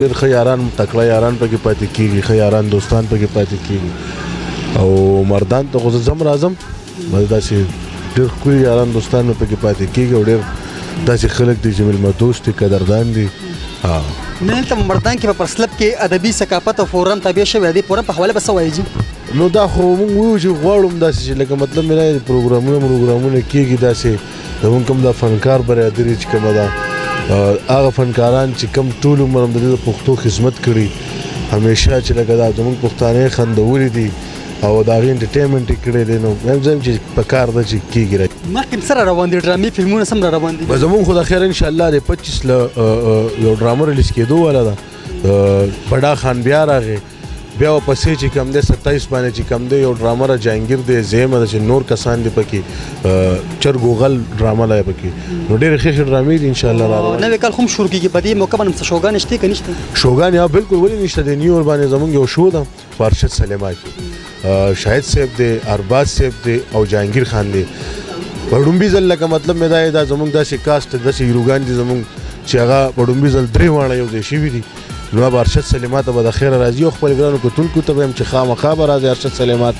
ډېر ښه یاران تکړه یاران پکې پاتې کېږي، ښه یاران دوستان پکې پاتې کېږي او مردان ته خو زه ځم راځم بس داسې ډېر ښکلي یاران دوستان مې پکې پاتې کېږي او ډېر داسې خلک دي چې میلمه دوست دي قدردان دي. نه دلته مردان کې په پرسلب کې ادبي ثقافت او فورم تابع شوی دی. فورم په حواله به څه وایي جي؟ نو دا خو موږ وایو چې غواړو داسې چې لکه مطلب مې دا پروګرامونه کېږي داسې زموږ کوم دا فنکار برادري چې کومه ده هغه فنکاران چې کوم ټول عمر هم د دې د پښتو خدمت کړي همیشه چې لکه دا زموږ پښتانه خندولي دي او د هغې انټرټینمنټ یې کړی دی نو زم چې په کار ده چې کېږي مخکې سره روان دي ډرامې فلمونه سم را روان دي زموږ خو د خیر انشاءالله د 25 له یو ډرامه ریلیز کېدو والا ده بډا خان بیا راغی بیا ورپسې چې کوم دی 27 باندې چې کوم دی یو ډرامه را جهانګیر دی زیمه ده چې نور کسان دي پکې چرګوغل ډرامه لا پکې نو ډېرې ښې ښې ډرامې دي انشاءالله را نوی کال خو هم شروع کېږي په دې موقع باندې څه شوګان شته که نشته؟ شوګان یا بالکل ولې نشته دی نیو باندې زموږ یو شو ده په ارشد سلیما کې شاهد صاحب دی ارباز صاحب دی او جهانګیر خان دی په ډومبي ځل لکه مطلب مې دا زموږ داسې کاسټ داسې هیروګان دي زموږ چې هغه په ډومبي ځل 3 واړه یو ځای شوي دي نو به ارشد سلیما ته به د خیره راځي او خپل ګرانو کتونکو ته به هم چې خامخا به راځي ارشد سلیما ته